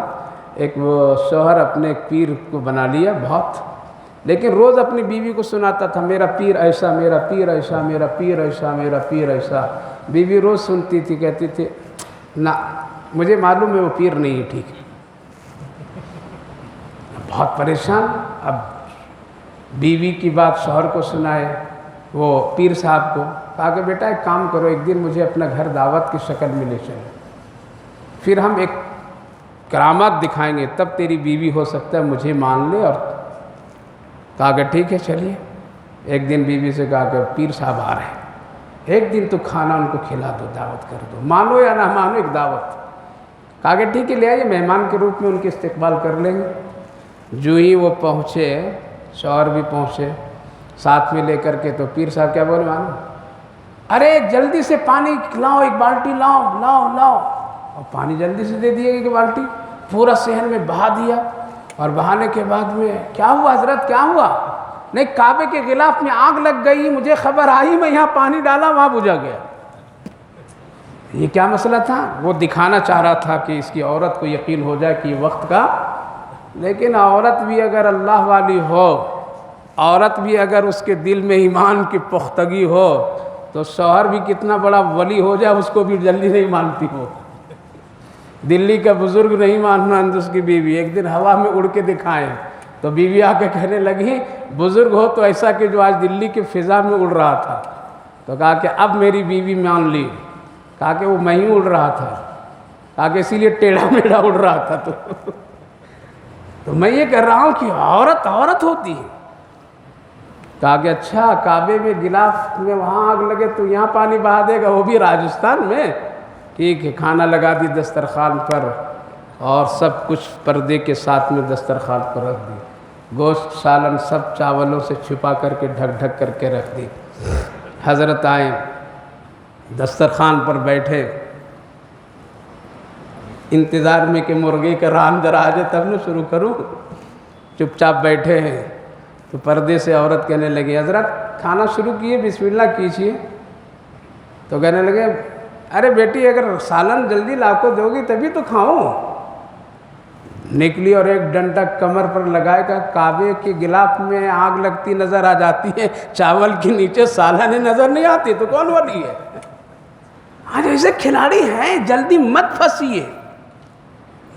ایک وہ شوہر اپنے ایک پیر کو بنا لیا بہت، لیکن روز اپنی بیوی کو سناتا تھا میرا پیر ایسا، میرا پیر ایسا، میرا پیر ایسا، میرا پیر ایسا۔ بیوی روز سنتی تھی، کہتی تھی نہ مجھے معلوم ہے وہ پیر نہیں ہے، ٹھیک ہے۔ بہت پریشان، اب بیوی کی بات شوہر کو سنائے، وہ پیر صاحب کو کہا کہ بیٹا ایک کام کرو، ایک دن مجھے اپنا گھر دعوت کی شکل میں لے چلو، پھر ہم ایک کرامات دکھائیں گے، تب تیری بیوی ہو سکتا ہے مجھے مان لے۔ اور کہا کہ ٹھیک ہے چلیے۔ ایک دن بیوی سے کہا کہ پیر صاحب آ رہے ہیں، ایک دن تو کھانا ان کو کھلا دو، دعوت کر دو، مانو یا نہ مانو ایک دعوت۔ کہا کہ ٹھیک ہے لے آئیے، مہمان کے روپ میں ان کے استقبال کر لیں گے۔ جو ہی وہ پہنچے، شوہر بھی پہنچے ساتھ میں لے کر کے، تو پیر صاحب کیا بولے مانو، ارے جلدی سے پانی لاؤ، ایک بالٹی لاؤ لاؤ لاؤ، اور پانی جلدی سے دے دیے کہ بالٹی پورا صحن میں بہا دیا۔ اور بہانے کے بعد میں کیا ہوا حضرت کیا ہوا؟ نہیں کعبے کے غلاف میں آگ لگ گئی، مجھے خبر آئی، میں یہاں پانی ڈالا وہاں بجھا گیا۔ یہ کیا مسئلہ تھا؟ وہ دکھانا چاہ رہا تھا کہ اس کی عورت کو یقین ہو جائے کہ یہ وقت کا، لیکن عورت بھی اگر اللہ والی ہو، عورت بھی اگر اس کے دل میں ایمان کی پختگی ہو، تو شوہر بھی کتنا بڑا ولی ہو جائے اس کو بھی جلدی نہیں مانتی ہو۔ دلی کا بزرگ نہیں ماننا اس کی بیوی، ایک دن ہوا میں اڑ کے دکھائیں تو بیوی آ کے کہنے لگی بزرگ ہو تو ایسا کہ جو آج دلی کی فضا میں اڑ رہا تھا۔ تو کہا کہ اب میری بیوی مان لی۔ کہا کہ وہ میں ہی اڑ رہا تھا، کہا کہ اسی لیے ٹیڑھا میڑھا اڑ رہا تھا۔ تو میں یہ کہہ رہا ہوں کہ عورت عورت ہوتی ہے۔ کہا کہ اچھا کعبے میں غلاف میں وہاں آگ لگے تو یہاں پانی بہا دے گا، وہ بھی راجستھان میں؟ ٹھیک ہے، کھانا لگا دی دسترخوان پر، اور سب کچھ پردے کے ساتھ میں دسترخوان پر رکھ دی، گوشت سالن سب چاولوں سے چھپا کر کے ڈھک ڈھک کر کے رکھ دی۔ حضرت آئے، دسترخوان پر بیٹھے، انتظار میں کہ مرغے کا ران ذرا آ جائے تب نہ شروع کروں، چپ چاپ بیٹھے ہیں۔ تو پردے سے عورت کہنے لگی حضرت کھانا شروع کیے، بسم اللہ کیجیے۔ تو کہنے لگے ارے بیٹی اگر سالن جلدی لا کو دو گی تبھی تو کھاؤں۔ نکلی اور ایک ڈنڈا کمر پر لگائے گا، کعبے کے غلاف میں آگ لگتی نظر آ جاتی ہے، چاول کے نیچے سالن نظر نہیں آتی تو کون ولی ہے؟ آج ایسے کھلاڑی ہیں، جلدی مت پھنسیے،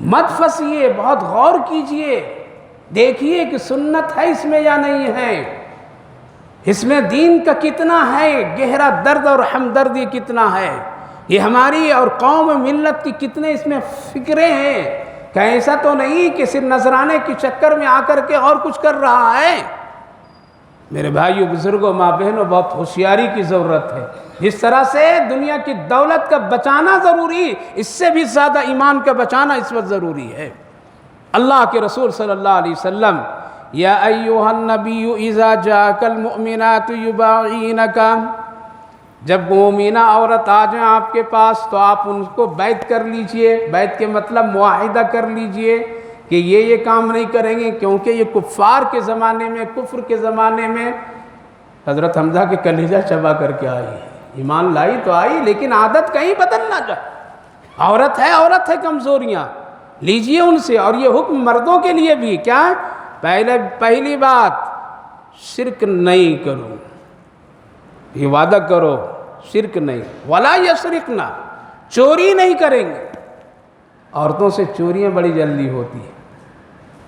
مت پھنسیے، بہت غور کیجئے، دیکھیے کہ سنت ہے اس میں یا نہیں ہے، اس میں دین کا کتنا ہے، گہرا درد اور ہمدردی کتنا ہے، یہ ہماری اور قوم ملت کی کتنے اس میں فکریں ہیں، کہیں ایسا تو نہیں کہ صرف نذرانے کے چکر میں آ کر کے اور کچھ کر رہا ہے۔ میرے بھائیو بزرگوں ماں بہنوں، بہت ہوشیاری کی ضرورت ہے۔ جس طرح سے دنیا کی دولت کا بچانا ضروری، اس سے بھی زیادہ ایمان کا بچانا اس وقت ضروری ہے۔ اللہ کے رسول صلی اللہ علیہ وسلم، یا ایھا النبی اذا جاءک المؤمنات یبايعنک، جب مومنہ عورت آ جائیں آپ کے پاس تو آپ ان کو بیعت کر لیجئے۔ بیعت کے مطلب معاہدہ کر لیجئے کہ یہ کام نہیں کریں گے، کیونکہ یہ کفار کے زمانے میں، کفر کے زمانے میں حضرت حمزہ کے کلیجہ چبا کر کے آئی ہے۔ ایمان لائی تو آئی، لیکن عادت کہیں بدل نہ جائے۔ عورت ہے کمزوریاں لیجئے ان سے۔ اور یہ حکم مردوں کے لیے بھی کیا ہے؟ پہلی بات، شرک نہیں کرو، یہ وعدہ کرو شرک نہیں۔ ولا یسرقنا، چوری نہیں کریں گے۔ عورتوں سے چوریاں بڑی جلدی ہوتی ہیں،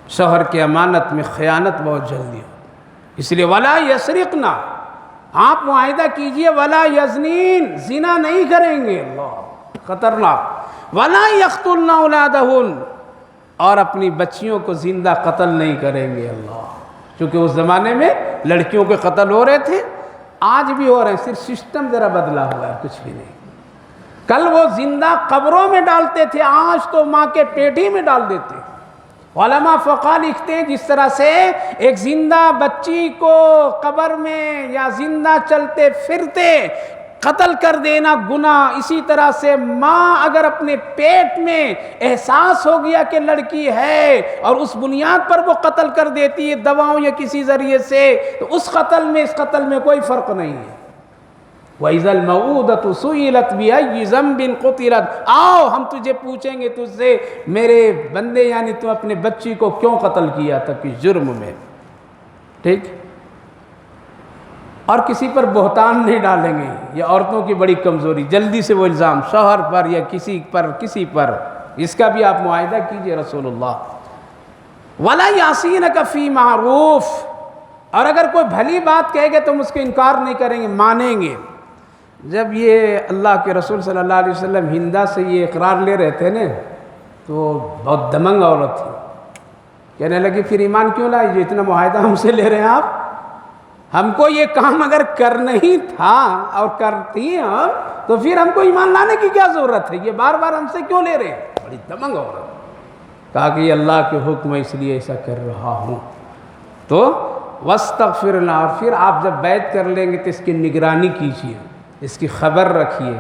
شوہر کی امانت میں خیانت بہت جلدی ہوتی، اس لیے ولا یسرقنا، آپ معاہدہ کیجئے۔ ولا یزنین، زنا نہیں کریں گے، اللہ خطرناک۔ ولا یقتلن اولادہن، اور اپنی بچیوں کو زندہ قتل نہیں کریں گے، اللہ، چونکہ اس زمانے میں لڑکیوں کے قتل ہو رہے تھے، آج بھی ہو رہے ہیں، صرف سسٹم ذرا بدلا ہوا ہے، کچھ بھی نہیں۔ کل وہ زندہ قبروں میں ڈالتے تھے، آج تو ماں کے پیٹ ہی میں ڈال دیتے ہیں۔ علماء فقہ لکھتے ہیں جس طرح سے ایک زندہ بچی کو قبر میں یا زندہ چلتے پھرتے قتل کر دینا گناہ، اسی طرح سے ماں اگر اپنے پیٹ میں احساس ہو گیا کہ لڑکی ہے اور اس بنیاد پر وہ قتل کر دیتی ہے دواؤں یا کسی ذریعے سے، تو اس قتل میں کوئی فرق نہیں ہے۔ وَإِذَا الْمَوْءُودَةُ سُئِلَتْ بِأَيِّ ذَنبٍ قُتِلَتْ، آؤ ہم تجھے پوچھیں گے تجھ سے میرے بندے، یعنی تو اپنے بچی کو کیوں قتل کیا تھا، کس جرم میں، ٹھیک؟ اور کسی پر بہتان نہیں ڈالیں گے، یہ عورتوں کی بڑی کمزوری، جلدی سے وہ الزام شوہر پر یا کسی پر، اس کا بھی آپ معاہدہ کیجئے۔ رسول اللہ، وَلَا يَعْصِينَكَ فِي مَعْرُوفٍ، اور اگر کوئی بھلی بات کہے گے تو ہم اس کو انکار نہیں کریں گے، مانیں گے۔ جب یہ اللہ کے رسول صلی اللہ علیہ وسلم ہندا سے یہ اقرار لے رہے تھے نا، تو بہت دمنگ عورت تھی، کہنے لگی پھر ایمان کیوں لائی، جو اتنا معاہدہ ہم سے لے رہے ہیں آپ؟ ہم کو یہ کام اگر کرنا ہی تھا اور کرتی ہم، تو پھر ہم کو ایمان لانے کی کیا ضرورت ہے، یہ بار بار ہم سے کیوں لے رہے ہیں؟ بڑی دمنگ عورت، کہا کہ یہ اللہ کے حکم ہے اس لیے ایسا کر رہا ہوں۔ تو وَاسْتَغْفِرْنَا، اور پھر آپ جب بیعت کر لیں گے تو اس کی نگرانی کیجیے، اس کی خبر رکھیے،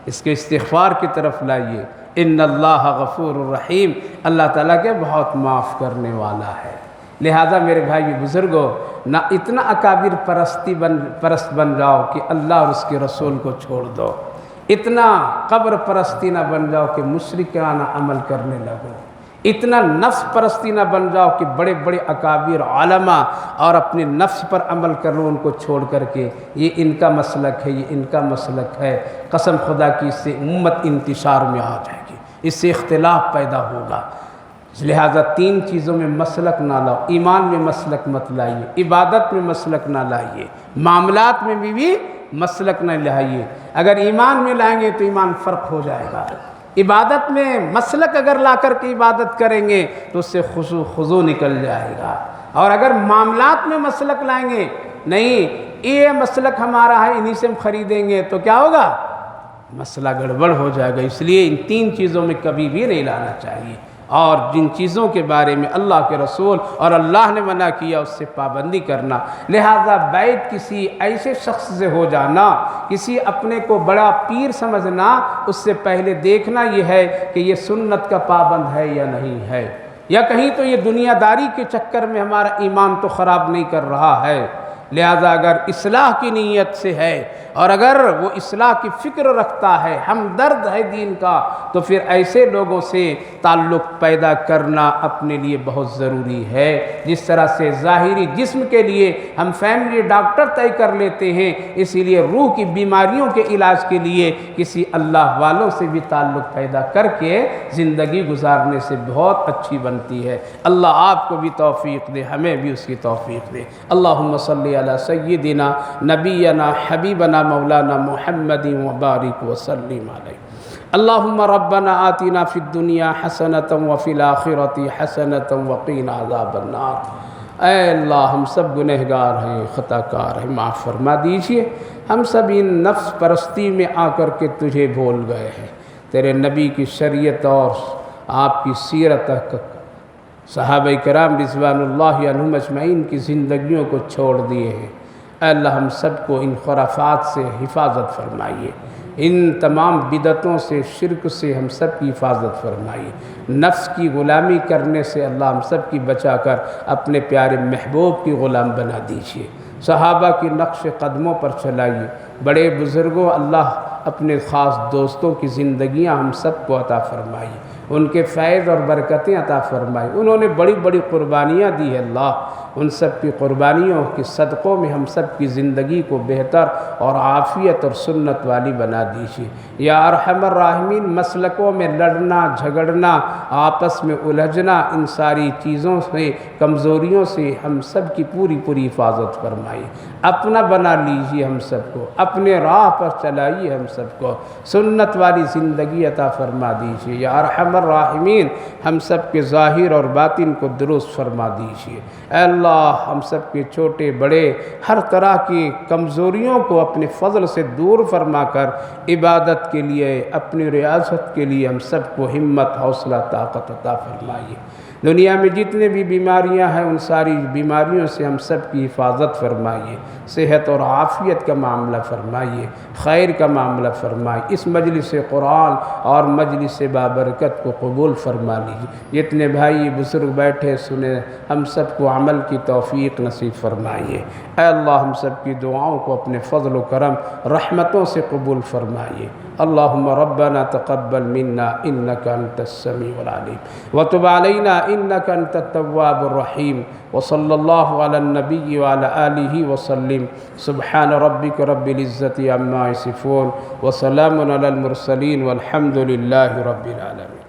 اس کے استغفار کی طرف لائیے۔ ان اللہ غفور الرحیم، اللہ تعالیٰ کے بہت معاف کرنے والا ہے۔ لہذا میرے بھائی بزرگوں، نہ اتنا اکابر پرست بن جاؤ کہ اللہ اور اس کے رسول کو چھوڑ دو، اتنا قبر پرستی نہ بن جاؤ کہ مشرکانہ عمل کرنے لگو، اتنا نفس پرستی نہ بن جاؤ کہ بڑے بڑے اکابر علماء اور اپنے نفس پر عمل کر لو، ان کو چھوڑ کر کے یہ ان کا مسلک ہے، یہ ان کا مسلک ہے۔ قسم خدا کی اس سے امت انتشار میں آ جائے گی، اس سے اختلاف پیدا ہوگا۔ لہٰذا تین چیزوں میں مسلک نہ لاؤ، ایمان میں مسلک مت لائیے، عبادت میں مسلک نہ لائیے، معاملات میں بھی مسلک نہ لائیے۔ اگر ایمان میں لائیں گے تو ایمان فرق ہو جائے گا، عبادت میں مسلک اگر لا کر کے عبادت کریں گے تو اس سے خضوع نکل جائے گا، اور اگر معاملات میں مسلک لائیں گے، نہیں یہ مسلک ہمارا ہے انہی سے ہم خریدیں گے، تو کیا ہوگا؟ مسئلہ گڑبڑ ہو جائے گا۔ اس لیے ان تین چیزوں میں کبھی بھی نہیں لانا چاہیے، اور جن چیزوں کے بارے میں اللہ کے رسول اور اللہ نے منع کیا اس سے پابندی کرنا۔ لہذا بیعت کسی ایسے شخص سے ہو جانا، کسی اپنے کو بڑا پیر سمجھنا، اس سے پہلے دیکھنا یہ ہے کہ یہ سنت کا پابند ہے یا نہیں ہے، یا کہیں تو یہ دنیا داری کے چکر میں ہمارا ایمان تو خراب نہیں کر رہا ہے۔ لہذا اگر اصلاح کی نیت سے ہے اور اگر وہ اصلاح کی فکر رکھتا ہے، ہمدرد ہے دین کا، تو پھر ایسے لوگوں سے تعلق پیدا کرنا اپنے لیے بہت ضروری ہے۔ جس طرح سے ظاہری جسم کے لیے ہم فیملی ڈاکٹر طے کر لیتے ہیں، اسی لیے روح کی بیماریوں کے علاج کے لیے کسی اللہ والوں سے بھی تعلق پیدا کر کے زندگی گزارنے سے بہت اچھی بنتی ہے۔ اللہ آپ کو بھی توفیق دے، ہمیں بھی اس کی توفیق دے۔ اللہم صلی علی سیدنا نبینا حبیبنا مولانا محمد وبارک وسلم علیہ۔ اللہم ربنا آتنا فی الدنیا حسنۃ وفی الآخرۃ حسنۃ وقینا عذاب النار۔ اے اللہ ہم سب گنہگار ہیں، خطا کار ہیں، معاف فرما دیجئے۔ ہم سب ان نفس پرستی میں آ کر کے تجھے بھول گئے ہیں، تیرے نبی کی شریعت اور آپ کی سیرت، صحابہ کرام رضوان اللہ عنہم اجمعین کی زندگیوں کو چھوڑ دیے ہیں۔ اے اللہ ہم سب کو ان خرافات سے حفاظت فرمائیے، ان تمام بدعتوں سے، شرک سے ہم سب کی حفاظت فرمائیے۔ نفس کی غلامی کرنے سے اللہ ہم سب کی بچا کر اپنے پیارے محبوب کی غلام بنا دیجیے۔ صحابہ کی نقش قدموں پر چلائیے، بڑے بزرگوں اللہ اپنے خاص دوستوں کی زندگیاں ہم سب کو عطا فرمائیے، ان کے فیض اور برکتیں عطا فرمائیے۔ انہوں نے بڑی بڑی قربانیاں دی ہے اللہ، ان سب کی قربانیوں کے صدقوں میں ہم سب کی زندگی کو بہتر اور عافیت اور سنت والی بنا دیجیے۔ یا ارحم الراحمین، مسلکوں میں لڑنا جھگڑنا، آپس میں الجھنا، ان ساری چیزوں سے، کمزوریوں سے ہم سب کی پوری پوری حفاظت فرمائیے۔ اپنا بنا لیجیے ہم سب کو، اپنے راہ پر چلائیے ہم سب کو، سنت والی زندگی عطا فرما دیجیے۔ یا ارحم الراحمین، ہم سب کے ظاہر اور باطن کو درست فرما دیجیے۔ اے اللہ ہم سب کے چھوٹے بڑے ہر طرح کی کمزوریوں کو اپنے فضل سے دور فرما کر عبادت کے لیے، اپنی ریاست کے لیے ہم سب کو ہمت، حوصلہ، طاقت عطا فرمائیے۔ دنیا میں جتنے بھی بیماریاں ہیں ان ساری بیماریوں سے ہم سب کی حفاظت فرمائیے، صحت اور عافیت کا معاملہ فرمائیے، خیر کا معاملہ فرمائیے۔ اس مجلس قرآن اور مجلس بابرکت کو قبول فرما لیجیے۔ جتنے بھائی بزرگ بیٹھے سنے، ہم سب کو عمل کی توفیق نصیب فرمائیے۔ اے اللہ ہم سب کی دعاؤں کو اپنے فضل و کرم رحمتوں سے قبول فرمائیے۔ اللہم ربنا تقبل منا انک انت السمیع العلیم وتب علینا انک انت التواب الرحیم، وصلی اللہ علی النبی وعلی آلہ وسلم۔ سبحان ربک رب العزت عما یصفون، وسلام علی المرسلین، والحمد للہ رب العالمین۔